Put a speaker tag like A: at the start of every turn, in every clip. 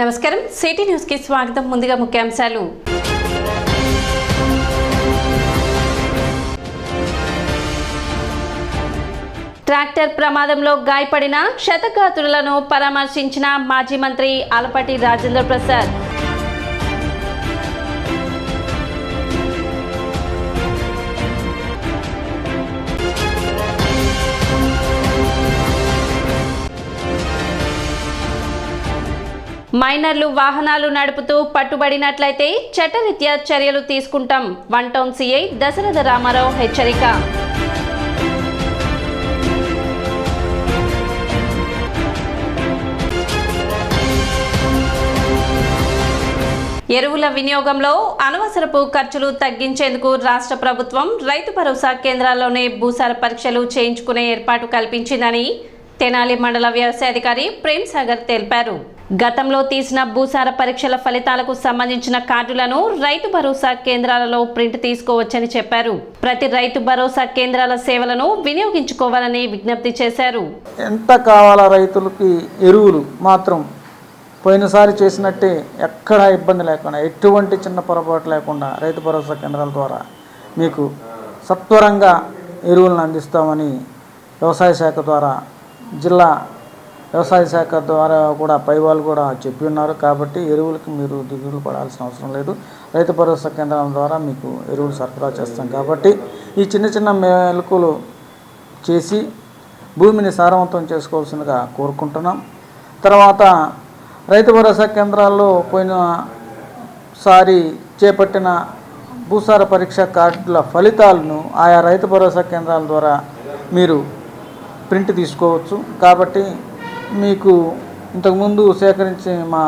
A: నమస్కారం city news కి స్వాగతం. ముందుగా ముఖ్యాంశాలు. ట్రాక్టర్ ప్రమాదంలో గాయపడిన క్షతగాత్రులను పరామర్శించిన మాజీ మంత్రి ఆలపాటి రాజేంద్ర ప్రసాద్. మైనర్లు వాహనాలు నడుపుతూ పట్టుబడినట్లయితే చట్టరీత్యా చర్యలు తీసుకుంటాం. One town CI Dasaratha Ramarao హెచ్చరిక. ఎరువుల వినియోగంలో అనవసరపు ఖర్చులు తగ్గించేందుకు రాష్ట్ర ప్రభుత్వం రైతు భరోసా కేంద్రాల్లోనే భూసార పరీక్షలు చేయించుకునే ఏర్పాటు కల్పించిందని తెనాలి మండల వ్యవసాయ అధికారి ప్రేమ్ సాగర్ తెలిపారు. గతంలో తీసిన భూసార పరీక్షల ఫలితాలకు సంబంధించిన కార్డులను రైతు భరోసా కేంద్రాలలో ప్రింట్ తీసుకోవచ్చని చెప్పారు. ప్రతి రైతు భరోసా కేంద్రాల సేవలను వినియోగించుకోవాలని విజ్ఞప్తి చేశారు.
B: ఎంత కావాలా రైతులకి ఎరువులు మాత్రం పోయినసారి చేసినట్టే ఎక్కడ ఇబ్బంది లేకుండా, ఎటువంటి చిన్న పొరపాటు లేకుండా రైతు భరోసా కేంద్రాల ద్వారా మీకు సత్వరంగా ఎరువులను అందిస్తామని వ్యవసాయ శాఖ ద్వారా, జిల్లా వ్యవసాయ శాఖ ద్వారా కూడా పై వాళ్ళు కూడా చెప్పి ఉన్నారు. కాబట్టి ఎరువులకి మీరు దిగులు పడాల్సిన అవసరం లేదు. రైతు భరోసా కేంద్రాల ద్వారా మీకు ఎరువులు సరఫరా చేస్తాం. కాబట్టి ఈ చిన్న చిన్న మెలకులు చేసి భూమిని సారవంతం చేసుకోవాల్సిందిగా కోరుకుంటున్నాం. తర్వాత రైతు భరోసా కేంద్రాల్లో పోయినసారి చేపట్టిన భూసార పరీక్ష కార్డుల ఫలితాలను ఆయా రైతు భరోసా కేంద్రాల ద్వారా మీరు ప్రింట్ తీసుకోవచ్చు. కాబట్టి మీకు ఇంతకుముందు సేకరించి మా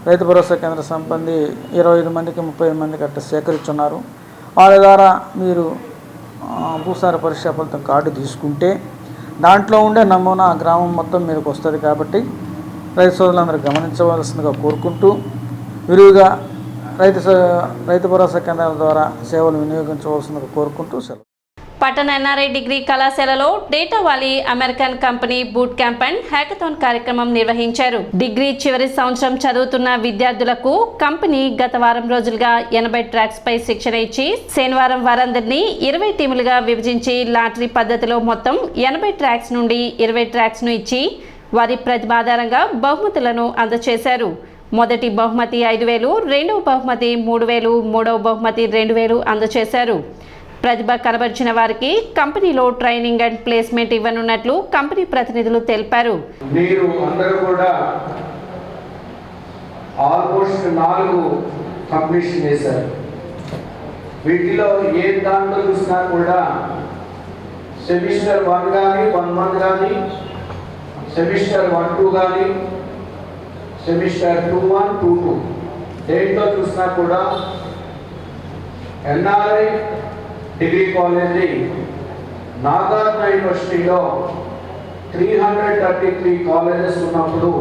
B: రైతు భరోసా కేంద్ర సిబ్బంది 25 మందికి 30 మందికి అట్లా సేకరించున్నారు. వాళ్ళ ద్వారా మీరు భూసార పరీక్ష ఫలితం కార్డు తీసుకుంటే దాంట్లో ఉండే నమూనా గ్రామం మొత్తం మీదకి వస్తుంది. కాబట్టి రైతు సోదరులందరూ గమనించవలసిందిగా కోరుకుంటూ విరివిగా రైతు భరోసా కేంద్రాల ద్వారా సేవలు వినియోగించవలసిందిగా కోరుకుంటూ సెలవు.
A: పట్టణ ఎన్ఆర్ఐ డిగ్రీ కళాశాలలో data valley American company boot camp and hackathon కార్యక్రమం నిర్వహించారు. డిగ్రీ చివరి సంవత్సరం చదువుతున్న విద్యార్థులకు కంపెనీ గత వారం రోజులుగా 80 ట్రాక్స్ పై శిక్షణ ఇచ్చి శనివారం వారందరినీ 20 టీములుగా విభజించి లాటరీ పద్ధతిలో మొత్తం 80 ట్రాక్స్ నుండి 20 ట్రాక్స్ ను ఇచ్చి వారి ప్రతిభ ఆధారంగా బహుమతులను అందజేశారు. మొదటి బహుమతి 5,000, రెండవ బహుమతి 3,000, మూడవ బహుమతి 2,000 అందజేశారు. ప్రతిభ కనబరిచిన వారికి కంపెనీలో ట్రైనింగ్ అండ్ ప్లేస్మెంట్ ఇవ్వనున్నట్లు కంపెనీ ప్రతినిధులు తెలిపారు.
C: మీరు అందరూ కూడా ఆల్మోస్ట్ 4 కంప్లీషన్ చేశారు. వీటిలో ఏ దాంట్లో చూసినా కూడా సెమిస్టర్ 1 కానీ 1 కానీ, సెమిస్టర్ 1-2 కానీ, సెమిస్టర్ 2-1, 2-2 దేంట్లో చూసినా కూడా ఎన్ఆర్ఐ డిగ్రీ కాలేజీ నాగార్జున యూనివర్సిటీలో 333 కాలేజెస్ ఉన్నప్పుడు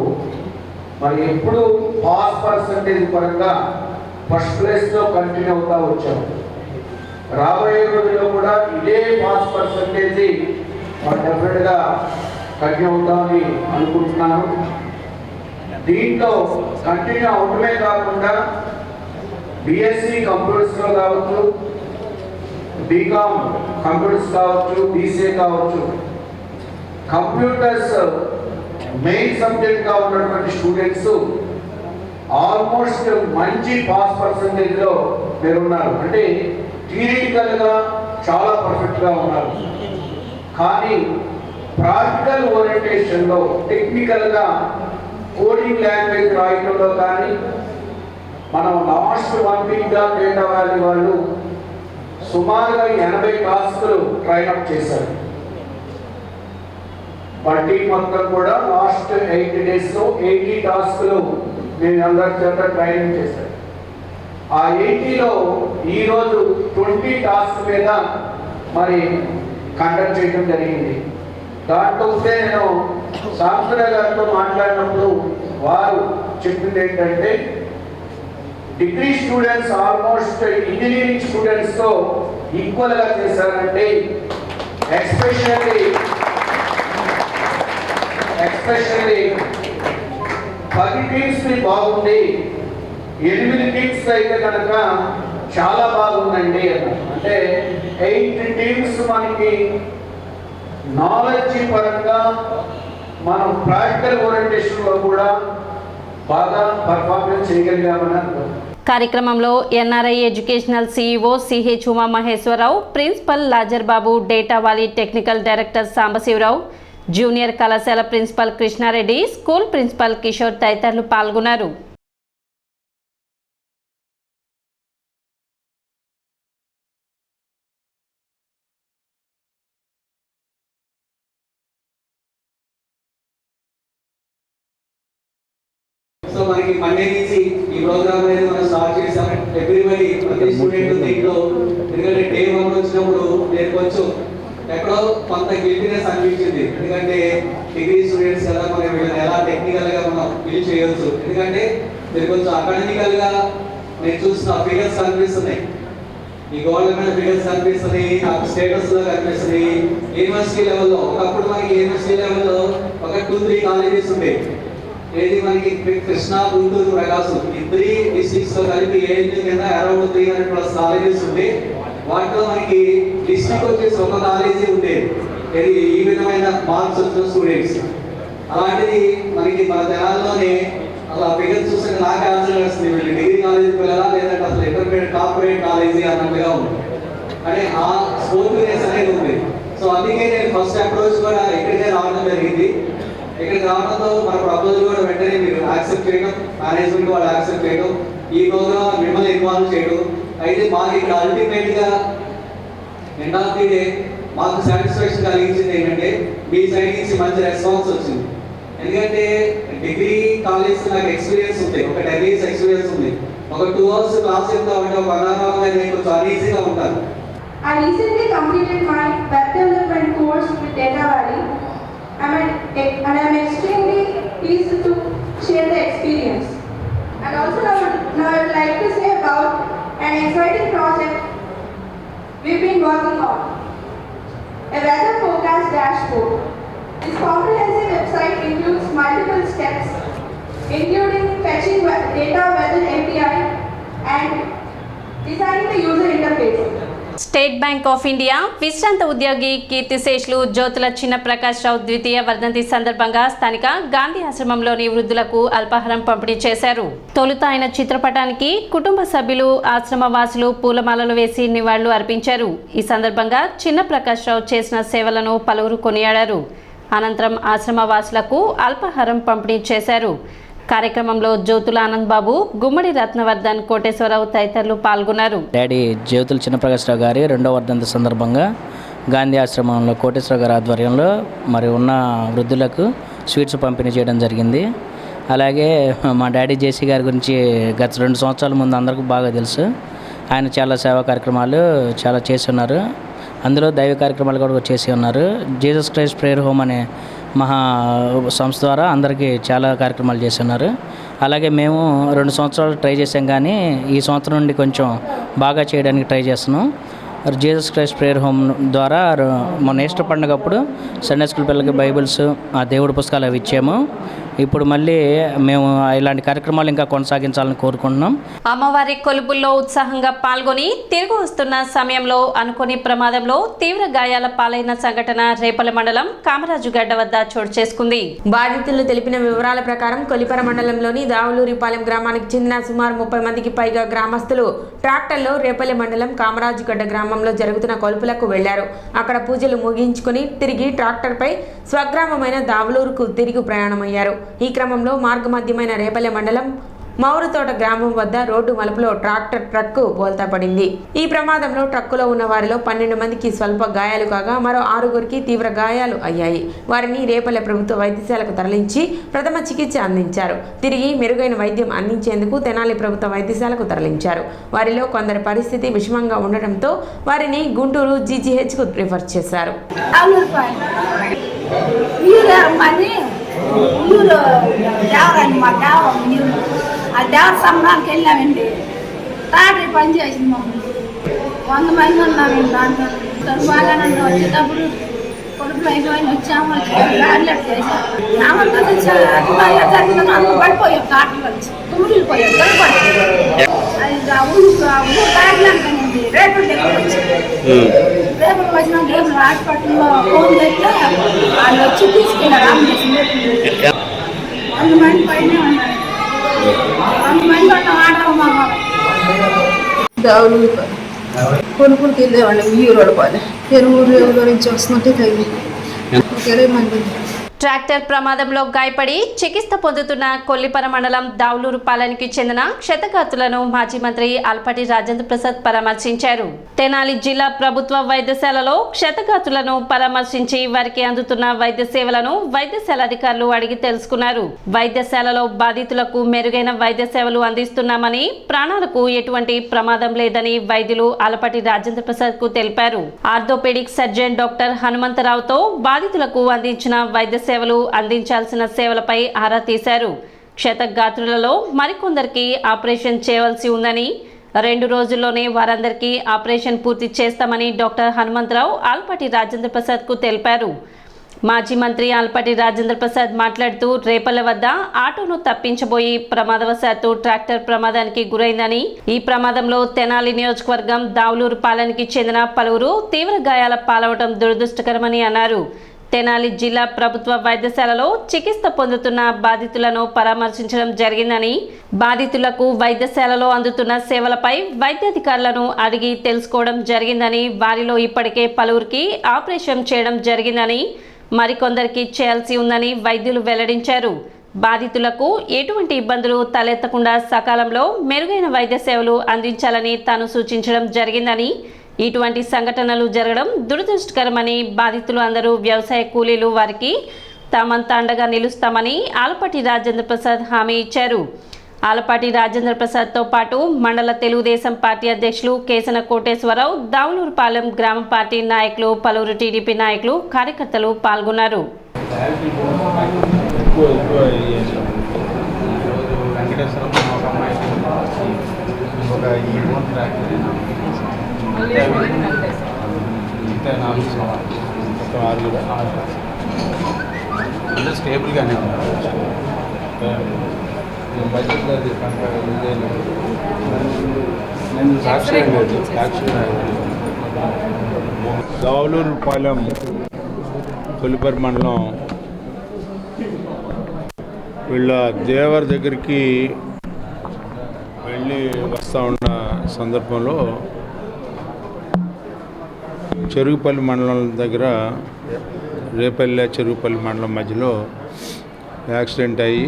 C: మరి ఎప్పుడు పాస్ పర్సంటేజ్ పరంగా ఫస్ట్ ప్లేస్లో కంటిన్యూ అవుతూ వచ్చాము. రాబోయే రోజుల్లో కూడా ఇదే పాస్ పర్సంటేజ్ మరి డెఫినెట్గా కంటిన్యూ అవుతామని అనుకుంటున్నాను. దీంట్లో కంటిన్యూ అవడమే కాకుండా బిఎస్సి కంప్యూటర్స్లో కావచ్చు, బీకామ్ కంప్యూటర్స్ కావచ్చు, బీసీఏ కావచ్చు, కంప్యూటర్స్ మెయిన్ సబ్జెక్ట్గా ఉన్నటువంటి స్టూడెంట్స్ ఆల్మోస్ట్ మంచి పాస్ పర్సంటేజ్లో మీరున్నారు. అంటే థియరిటికల్గా చాలా పర్ఫెక్ట్గా ఉన్నారు. కానీ ప్రాక్టికల్ ఓరియంటేషన్లో టెక్నికల్గా కోడింగ్ లాంగ్వేజ్ రాయడంలో కానీ మనం లాస్ట్ 1 వీక్గా డేటా వాలీ వాళ్ళు సుమారుగా 80 టాస్క్లు ట్రైనప్ చేశారు. బట్టి మొత్తం కూడా లాస్ట్ 8 డేస్లో 80 టాస్క్లు నేను అందరి చేత ట్రైనింగ్ చేశాను. ఆ 80లో ఈరోజు 20 టాస్క్ మీద మరి కండక్ట్ చేయడం జరిగింది. దాంట్లో నేను శాంతన గారితో మాట్లాడినప్పుడు వారు చెప్పింది ఏంటంటే డిగ్రీ స్టూడెంట్స్ ఆల్మోస్ట్ ఇంజనీరింగ్ స్టూడెంట్స్తో ఈక్వల్గా చేశారంటే ఎస్పెషల్లీ 10 టీమ్స్ బాగుంది, 8 టీమ్స్ అయితే కనుక చాలా బాగుందండి అన్నారు. అంటే 8 టీమ్స్ మనకి నాలెడ్జ్ పరంగా మనం ప్రాక్టికల్ ఓరియంటేషన్లో కూడా బాగా పర్ఫార్మెన్స్ చేయగలిగామని అర్థం.
A: కార్యక్రమంలో NRI educational CEO CH Uma Maheswara Rao, principal Lazar Babu, data valley technical director Sambasiva Rao, junior కళాశాల principal Krishna Reddy, school principal Kishore తదితరులు పాల్గొన్నారు.
D: సో మనకి మండే నుంచి ఈ ప్రోగ్రామ్ అనేది మనం స్టార్ట్ చేసాం. ఎవ్రీబడి ప్రతి స్టూడెంట్ దీంట్లో, ఎందుకంటే డే 1 వచ్చినప్పుడు నేను కొంచెం ఎక్కడో కొంత గిల్టీనెస్ అనిపించింది. ఎందుకంటే డిగ్రీ స్టూడెంట్స్ కదా, మనం వీళ్ళని ఎలా టెక్నికల్గా మనం ఫీల్ చేయవచ్చు. ఎందుకంటే మీరు కొంచెం అకాడమికల్గా నేను చూసిన ఫిగర్స్ కనిపిస్తున్నాయి, ఈ గవర్నమెంట్ ఫిగర్స్ కనిపిస్తుంది, నాకు స్టేటస్లో కనిపిస్తుంది. యూనివర్సిటీ లెవెల్లో ఒకప్పుడు మనకి యూనివర్సిటీ లెవెల్లో ఒక 2-3 కాలేజెస్ ఉండేవి. ఏది మనకి కృష్ణా, గుంటూరు, ప్రకాశం ఈ 3 డిస్ట్రిక్ట్స్ లో కలిపి ఏఎన్యూ కింద అరౌండ్ 300+ కాలేజెస్ ఉంది. వాటిలో మనకి డిస్ట్రిక్ట్ వచ్చేసి ఒక కాలేజీ ఉండేది, ఇది ఈ విధమైన మార్క్స్ వచ్చిన స్టూడెంట్స్. అలాంటిది మనకి మన తెనాల్లోనే అలా ఫిగర్ చూస్తే నాకు ఆన్సర్ వస్తుంది, వీళ్ళు డిగ్రీ కాలేజీకి వెళ్ళాలా లేదంటే అసలు ఇంటర్మీడియట్ కార్పొరేట్ కాలేజీ అన్నట్టుగా ఉంది. అంటే ఆ స్పోర్టివ్నెస్ అనేది ఉంది. సో అందుకే నేను ఫస్ట్ అప్రోచ్ కూడా ఇక్కడికే రావడం జరిగింది. ఇక్కడికి రావడంతో మన ప్రపోజల్ కూడా వెంటనే మీరు యాక్సెప్ట్ చేయడం, మేనేజ్మెంట్ వాళ్ళు యాక్సెప్ట్ చేయడం, ఈ ప్రోగ్రామ్ మిమ్మల్ని ఇన్వాల్వ్ చేయడం. అయితే మాకు ఇక్కడ అల్టిమేట్గా ఎండ్ ఆఫ్ ది డే మాకు సాటిస్ఫాక్షన్ కలిగించింది ఏంటంటే మీ సైడ్ నుంచి మంచి రెస్పాన్స్ వచ్చింది. ఎందుకంటే డిగ్రీ కాలేజ్ నాకు ఎక్స్పీరియన్స్ ఉంది, ఒక 10 years ఎక్స్పీరియన్స్ ఉంది. ఒక 2 hours క్లాస్ చెప్తామంటే ఒక 1 hour అనేది కొంచెం అన్ఈజీగా ఉంటాను.
E: I recently completed my web development course with Data Valley. And I'm extremely pleased to share the experience. And also now I would like to say about an exciting project we've been working on, a weather forecast dashboard. This comprehensive website includes multiple steps, including fetching data weather API and designing the user interface.
A: State bank of India విశ్రాంత ఉద్యోగి కీర్తిశేషులు జ్యోతుల చిన్న ప్రకాష్ రావు ద్వితీయ వర్ధంతి సందర్భంగా స్థానిక గాంధీ ఆశ్రమంలోని వృద్ధులకు అల్పాహారం పంపిణీ చేశారు. తొలుత ఆయన చిత్రపటానికి కుటుంబ సభ్యులు, ఆశ్రమవాసులు పూలమాలలు వేసి నివాళులు అర్పించారు. ఈ సందర్భంగా చిన్న ప్రకాష్ రావు చేసిన సేవలను పలువురు కొనియాడారు. అనంతరం ఆశ్రమవాసులకు అల్పాహారం పంపిణీ చేశారు. కార్యక్రమంలో జ్యోతుల ఆనంద్ బాబు, గుమ్మడి రత్నవర్ధన్, కోటేశ్వరరావు తదితరులు పాల్గొన్నారు.
F: డాడీ జ్యోతుల చిన్నప్రకాశ్రావు గారి 2వ వర్ధంతి సందర్భంగా గాంధీ ఆశ్రమంలో కోటేశ్వరరావు గారి ఆధ్వర్యంలో మరి ఉన్న వృద్ధులకు స్వీట్స్ పంపిణీ చేయడం జరిగింది. అలాగే మా డాడీ జేసీ గారి గురించి గత 2 సంవత్సరాల ముందు అందరికీ బాగా తెలుసు. ఆయన చాలా సేవా కార్యక్రమాలు చాలా చేసి ఉన్నారు. అందులో దైవ కార్యక్రమాలు కూడా చేసి ఉన్నారు. జీసస్ క్రైస్ట్ ప్రేయర్ హోమ్ అనే మహా సంస్థ ద్వారా అందరికీ చాలా కార్యక్రమాలు చేస్తున్నారు. అలాగే మేము 2 సంవత్సరాలు ట్రై చేసాం, కానీ ఈ సంవత్సరం నుండి కొంచెం బాగా చేయడానికి ట్రై చేస్తున్నాం. జీసస్ క్రైస్ట్ ప్రేయర్ హోమ్ ద్వారా మొన్న ఈస్టర్ పండుగప్పుడు సండే స్కూల్ పిల్లలకి బైబిల్స్, ఆ దేవుడి పుస్తకాలు అవి ఇచ్చాము. ఇప్పుడు మళ్ళీ మేము ఇలాంటి కార్యక్రమాలు ఇంకా కొనసాగించాలని కోరుకుంటున్నాం.
A: అమ్మవారి కొలుపుల్లో ఉత్సాహంగా పాల్గొని తిరిగి వస్తున్న సమయంలో అనుకోని ప్రమాదంలో తీవ్ర గాయాల పాలైన సంఘటన రేపల మండలం కామరాజుగడ్డ వద్ద చోటు చేసుకుంది.
G: బాధితులు తెలిపిన వివరాల ప్రకారం కొలిపర మండలంలోని దావులూరిపాలెం గ్రామానికి చెందిన సుమారు 30 మందికి పైగా గ్రామస్తులు ట్రాక్టర్లో రేపల్లి మండలం కామరాజుగడ్డ గ్రామంలో జరుగుతున్న కొలుపులకు వెళ్లారు. అక్కడ పూజలు ముగించుకుని తిరిగి ట్రాక్టర్పై స్వగ్రామమైన దావులూరుకు తిరిగి ప్రయాణమయ్యారు. ఈ క్రమంలో మార్గమధ్యమైన రేపల్లె మండలం మౌరుతోట గ్రామం వద్ద రోడ్డు మలుపులో ట్రక్కు బోల్తా పడింది. ఈ ప్రమాదంలో ట్రక్కులో ఉన్న వారిలో 12 మందికి స్వల్ప గాయాలు కాగా మరో 6గురికి తీవ్ర గాయాలు అయ్యాయి. వారిని రేపల్లె ప్రభుత్వ వైద్యశాలకు తరలించి ప్రథమ చికిత్స అందించారు. తిరిగి మెరుగైన వైద్యం అందించేందుకు తెనాలి ప్రభుత్వ వైద్యశాలకు తరలించారు. వారిలో కొందరి పరిస్థితి విషమంగా ఉండటంతో వారిని గుంటూరు జీజీహెచ్కు రిఫర్ చేశారు.
H: ఆ దేవర సంబరానికి వెళ్ళామండి. తాటరి పని చేసింది మమ్మల్ని. 100 మంది ఉన్నాము దాంట్లో. బాగానే వచ్చేటప్పుడు కొడుకులు అయిపోయి వచ్చాము టాబ్లెట్ చేశారు పడిపోయాం కాటలు వచ్చి తుమ్మిళ్ళు పోయాం తాగలేకపోయింది రేపు రేపు వచ్చిన రేపు హాస్పిటల్లో ఫోన్ చేస్తే వాళ్ళు వచ్చి తీసుకెళ్ళారు అంబులెన్స్ 100 మంది పైన ఉన్నారు 100 మంది ఉన్న ఆడవు మా
I: దావులు కొనుక్కులకి వెళ్ళేవాళ్ళం ఈ ఊరు పని ఊరు నుంచి వస్తున్నట్టే తగ్గి ఒకే మంది
A: ట్రాక్టర్ ప్రమాదంలో గాయపడి చికిత్స పొందుతున్న కొల్లిపర మండలం దావులూరుపాలెంకి చెందిన క్షతగాతులను మాజీ మంత్రి ఆల్పాటి రాజేంద్ర ప్రసాద్ పరామర్శించారు. తెనాలి జిల్లా ప్రభుత్వ వైద్యశాలలో క్షతగాతులను పరామర్శించి వారికి అందుతున్న వైద్య సేవలను వైద్యశాల అధికారులు అడిగి తెలుసుకున్నారు. వైద్యశాలలో బాధితులకు మెరుగైన వైద్య సేవలు అందిస్తున్నామని, ప్రాణాలకు ఎటువంటి ప్రమాదం లేదని వైద్యులు ఆల్పాటి రాజేంద్ర ప్రసాద్ కు తెలిపారు. ఆర్థోపెడిక్ సర్జన్ డాక్టర్ హనుమంతరావుతో బాధితులకు అందించిన వైద్య సేవలు అందించాల్సిన సేవలపై ఆరా తీశారు. క్షతగాత్రులలో మరికొందరికి ఆపరేషన్ చేయవలసి ఉందని, 2 రోజుల్లోనే వారందరికీ ఆపరేషన్ పూర్తి చేస్తామని డాక్టర్ హనుమంతరావు ఆల్పాటి రాజేంద్ర ప్రసాద్ కు తెలిపారు. మాజీ మంత్రి ఆల్పాటి రాజేంద్ర ప్రసాద్ మాట్లాడుతూ రేపల్ల వద్ద ఆటోను తప్పించబోయి ప్రమాదవశాత్తు ట్రాక్టర్ ప్రమాదానికి గురైందని, ఈ ప్రమాదంలో తెనాలి నియోజకవర్గం దావులూరుపాలెంకి చెందిన పలువురు తీవ్ర గాయాల పాలవడం దురదృష్టకరమని అన్నారు. తెనాలి జిల్లా ప్రభుత్వ వైద్యశాలలో చికిత్స పొందుతున్న బాధితులను పరామర్శించడం జరిగిందని, బాధితులకు వైద్యశాలలో అందుతున్న సేవలపై వైద్యాధికారులను అడిగి తెలుసుకోవడం జరిగిందని, వారిలో ఇప్పటికే పలువురికి ఆపరేషన్ చేయడం జరిగిందని, మరికొందరికి చేయాల్సి ఉందని వైద్యులు వెల్లడించారు. బాధితులకు ఎటువంటి ఇబ్బందులు తలెత్తకుండా సకాలంలో మెరుగైన వైద్య సేవలు అందించాలని తాను సూచించడం జరిగిందని, ఇటువంటి సంఘటనలు జరగడం దురదృష్టకరమని, బాధితులు అందరూ వ్యవసాయ కూలీలు, వారికి తామంతా అండగా నిలుస్తామని ఆల్పాటి రాజేంద్ర ప్రసాద్ హామీ ఇచ్చారు. ఆలపాటి రాజేంద్ర ప్రసాద్తో పాటు మండల తెలుగుదేశం పార్టీ అధ్యక్షులు కేసన కోటేశ్వరరావు, దావులూరుపాలెం గ్రామ పార్టీ నాయకులు, పలువురు టీడీపీ నాయకులు, కార్యకర్తలు పాల్గొన్నారు.
J: అంటే స్టేబుల్గానే నేను సాక్షి దావులూరుపాలెం కొల్లిపర మండలం వీళ్ళ దేవర్ దగ్గరికి వెళ్ళి వస్తూ ఉన్న సందర్భంలో చెరుగుపల్లి మండలం దగ్గర రేపల్లె చెరుగుపల్లి మండలం మధ్యలో యాక్సిడెంట్ అయ్యి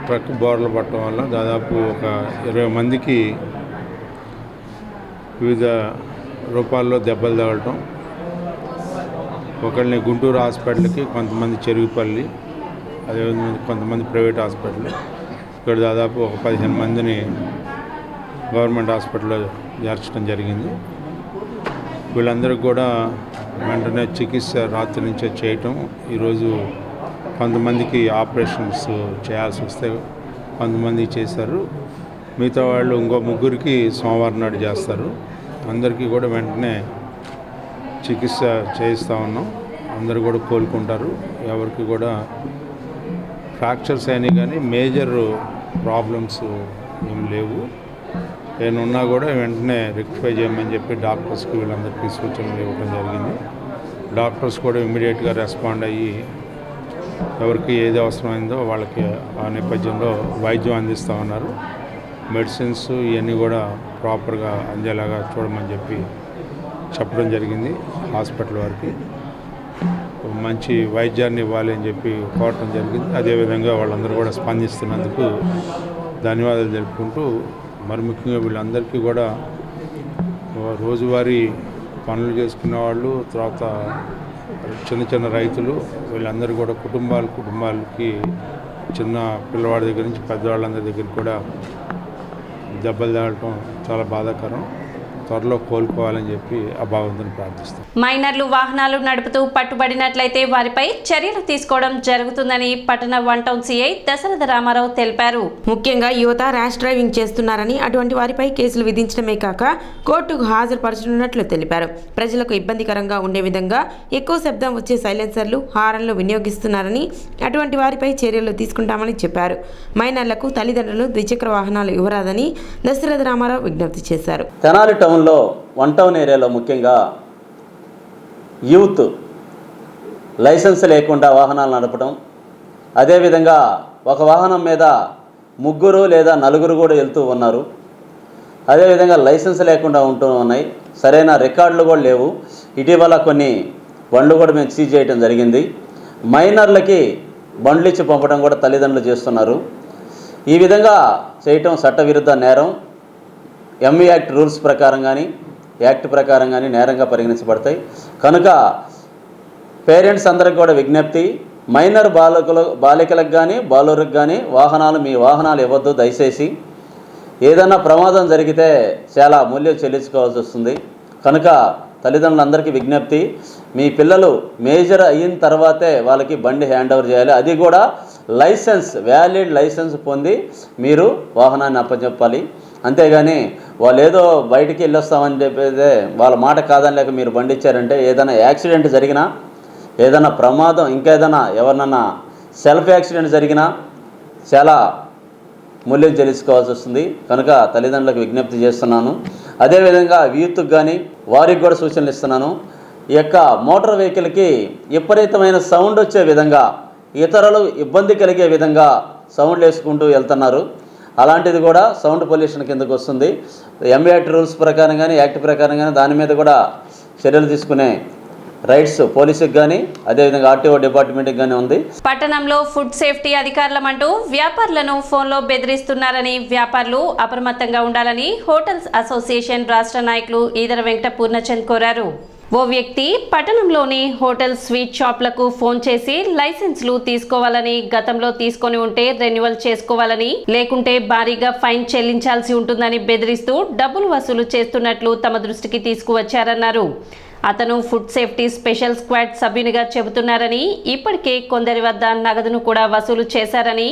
J: ట్రక్ బోర్లు పట్టడం వల్ల దాదాపు ఒక 20 మందికి వివిధ రూపాల్లో దెబ్బలు తగలటం, ఒకళ్ళని గుంటూరు హాస్పిటల్కి, కొంతమంది చెరుగుపల్లి, అదేవిధంగా కొంతమంది ప్రైవేట్ హాస్పిటల్, ఇక్కడ దాదాపు ఒక 15 మందిని గవర్నమెంట్ హాస్పిటల్లో చేర్చడం జరిగింది. వీళ్ళందరికీ కూడా వెంటనే చికిత్స రాత్రి నుంచే చేయటం, ఈరోజు కొంతమందికి ఆపరేషన్స్ చేయాల్సి వస్తే కొంతమంది చేశారు. మిగతా వాళ్ళు ఇంకో 3 సోమవారం నాడు చేస్తారు. అందరికీ కూడా వెంటనే చికిత్స చేయిస్తూ ఉన్నాం. అందరూ కూడా కోలుకుంటారు. ఎవరికి కూడా ఫ్రాక్చర్స్ అయినాయి కానీ మేజర్ ప్రాబ్లమ్స్ ఏం లేవు. ఏమన్నా కూడా వెంటనే రెక్టిఫై చేయమని చెప్పి డాక్టర్స్కి వీళ్ళందరికీ సూచనలు ఇవ్వడం జరిగింది. డాక్టర్స్ కూడా ఇమ్మీడియట్గా రెస్పాండ్ అయ్యి ఎవరికి ఏది అవసరమైందో వాళ్ళకి ఆ నేపథ్యంలో వైద్యం అందిస్తూ ఉన్నారు. మెడిసిన్స్ ఇవన్నీ కూడా ప్రాపర్గా అందేలాగా చూడమని చెప్పి చెప్పడం జరిగింది. హాస్పిటల్ వారికి మంచి వైద్యాన్ని ఇవ్వాలి అని చెప్పి కోరటం జరిగింది. అదేవిధంగా వాళ్ళందరూ కూడా స్పందిస్తున్నందుకు ధన్యవాదాలు తెలుపుకుంటూ, మరి ముఖ్యంగా వీళ్ళందరికీ కూడా రోజువారీ పనులు చేసుకునే వాళ్ళు, తర్వాత చిన్న చిన్న రైతులు, వీళ్ళందరూ కూడా కుటుంబాలకి చిన్న పిల్లవాడి దగ్గర నుంచి పెద్దవాళ్ళందరి దగ్గరికి కూడా దెబ్బలు తగలటం చాలా బాధాకరం. త్వరలో కోలుకోవాలని చెప్పి ఆ భగవంతుని ప్రార్థిస్తాం.
A: మైనర్లు వాహనాలు నడుపుతూ పట్టుబడినట్లయితే వారిపై చర్యలు తీసుకోవడం జరుగుతుందని పట్టణ 1 టౌన్ సిఐ దశరథ రామారావు తెలిపారు.
G: ముఖ్యంగా యువత ర్యాష్ డ్రైవింగ్ చేస్తున్నారని అటువంటి వారిపై కేసులు విధించడమే కాక కోర్టుకు హాజరుపరచనున్నట్లు తెలిపారు. ప్రజలకు ఇబ్బందికరంగా ఉండే విధంగా ఎక్కువ శబ్దం వచ్చే సైలెన్సర్లు, హారన్లు వినియోగిస్తున్నారని అటువంటి వారిపై చర్యలు తీసుకుంటామని చెప్పారు. మైనర్లకు తల్లిదండ్రులు ద్విచక్ర వాహనాలు ఇవ్వరాదని దశరథ రామారావు విజ్ఞప్తి చేశారు.
K: తెనాలి టౌన్లో 1 టౌన్ ఏరియాలో ముఖ్యంగా యూత్ లైసెన్స్ లేకుండా వాహనాలు నడపడం, అదేవిధంగా ఒక వాహనం మీద 3 లేదా 4 కూడా వెళ్తూ ఉన్నారు. అదేవిధంగా లైసెన్స్ లేకుండా ఉంటూ ఉన్నాయి, సరైన రికార్డులు కూడా లేవు. ఇటీవల కొన్ని బండ్లు కూడా మేము సీజ్ చేయడం జరిగింది. మైనర్లకి బండ్లు ఇచ్చి పంపడం కూడా తల్లిదండ్రులు చేస్తున్నారు. ఈ విధంగా చేయటం చట్టవిరుద్ధ నేరం. ఎంఈ యాక్ట్ రూల్స్ ప్రకారం కానీ యాక్ట్ ప్రకారం కానీ నేరంగా పరిగణించబడతాయి. కనుక పేరెంట్స్ అందరికి కూడా విజ్ఞప్తి, మైనర్ బాలికలకు కానీ బాలురికి కానీ మీ వాహనాలు ఇవ్వద్దు దయచేసి. ఏదైనా ప్రమాదం జరిగితే చాలా మూల్యం చెల్లించుకోవాల్సి వస్తుంది. కనుక తల్లిదండ్రులందరికీ విజ్ఞప్తి, మీ పిల్లలు మేజర్ అయిన తర్వాతే వాళ్ళకి బండి హ్యాండ్ ఓవర్ చేయాలి. అది కూడా వ్యాలిడ్ లైసెన్స్ పొంది మీరు వాహనాన్ని అప్పచెప్పాలి. అంతేగాని వాళ్ళు ఏదో బయటికి వెళ్ళొస్తామని చెప్పేదే వాళ్ళ మాట కాదని లేక మీరు బండి ఇచ్చారంటే ఏదైనా యాక్సిడెంట్ జరిగినా, ఏదైనా ప్రమాదం, ఇంకేదైనా ఎవరినన్నా సెల్ఫ్ యాక్సిడెంట్ జరిగినా చాలా మూల్యం చెల్లించుకోవాల్సి వస్తుంది. కనుక తల్లిదండ్రులకు విజ్ఞప్తి చేస్తున్నాను. అదేవిధంగా యూత్కి కానీ వారికి కూడా సూచనలు ఇస్తున్నాను. ఈ యొక్క మోటార్ వెహికల్కి విపరీతమైన సౌండ్ వచ్చే విధంగా, ఇతరులు ఇబ్బంది కలిగే విధంగా సౌండ్లు వేసుకుంటూ వెళ్తున్నారు. అలాంటిది కూడా సౌండ్ పొల్యూషన్ కిందకు వస్తుంది. ఎంఈ యాక్ట్ రూల్స్ ప్రకారం కానీ యాక్ట్ ప్రకారం కానీ దాని మీద కూడా చర్యలు తీసుకునే రైట్స్ పోలీసుకి కానీ అదేవిధంగా ఆర్టీఓ డిపార్ట్మెంట్కి కానీ ఉంది.
A: పట్టణంలో ఫుడ్ సేఫ్టీ అధికారులమంటూ వ్యాపారులను ఫోన్లో బెదిరిస్తున్నారని వ్యాపారులు అప్రమత్తంగా ఉండాలని హోటల్స్ అసోసియేషన్ రాష్ట్ర నాయకులు ఈదర వెంకట పూర్ణచంద్ కోరారు. ఓ వ్యక్తి పట్టణంలోని హోటల్ స్వీట్ షాప్లకు ఫోన్ చేసి లైసెన్స్లు తీసుకోవాలని, గతంలో తీసుకొని ఉంటే రెన్యువల్ చేసుకోవాలని, లేకుంటే భారీగా ఫైన్ చెల్లించాల్సి ఉంటుందని బెదిరిస్తూ డబ్బులు వసూలు చేస్తున్నట్లు తమ దృష్టికి తీసుకువచ్చారన్నారు. అతను ఫుడ్ సేఫ్టీ స్పెషల్ స్క్వాడ్ సభ్యునిగా చెబుతున్నారని, ఇప్పటికే కొందరి వద్ద నగదును కూడా వసూలు చేశారని,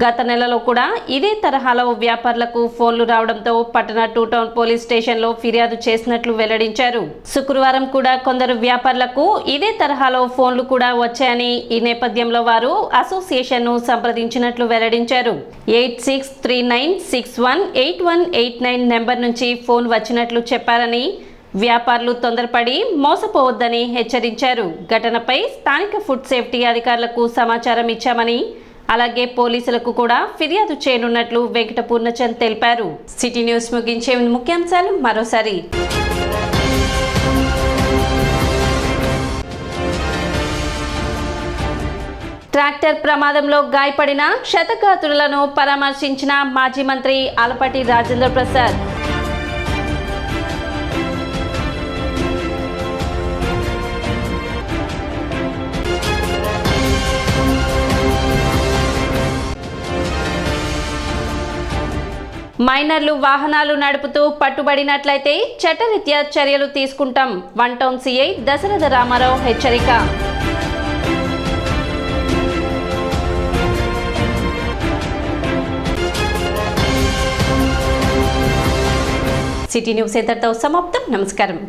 A: గత నెలలో కూడా ఇదే తరహాలో వ్యాపారులకు ఫోన్లు రావడంతో పట్టణ 2 టౌన్ పోలీస్ స్టేషన్లో ఫిర్యాదు చేసినట్లు వెల్లడించారు. శుక్రవారం కూడా కొందరు వ్యాపారులకు ఇదే తరహాలో ఫోన్లు కూడా వచ్చాయని, ఈ నేపథ్యంలో వారు అసోసియేషన్ను సంప్రదించినట్లు వెల్లడించారు. 8639618189 నెంబర్ నుంచి ఫోన్ వచ్చినట్లు చెప్పారని, వ్యాపారులు తొందరపడి మోసపోవద్దని హెచ్చరించారు. ఘటనపై స్థానిక ఫుడ్ సేఫ్టీ అధికారులకు సమాచారం ఇచ్చామని, అలాగే పోలీసులకు కూడా ఫిర్యాదు చేయనున్నట్లు వెంకట పూర్ణచంద్ తెలిపారు. సిటీ న్యూస్ ముగించే ముఖ్యాంశాలు మరోసారి. ట్రాక్టర్ ప్రమాదంలో గాయపడిన క్షతగాత్రులను పరామర్శించిన మాజీ మంత్రి ఆలపాటి రాజేంద్ర ప్రసాద్. మైనర్లు వాహనాలు నడుపుతూ పట్టుబడినట్లయితే చట్టరీత్యా చర్యలు తీసుకుంటాం. 1 టౌన్ సిఐ దశరథ రామారావు హెచ్చరిక. సిటీ న్యూస్ ఇంతటితో సమాప్తం. నమస్కారం.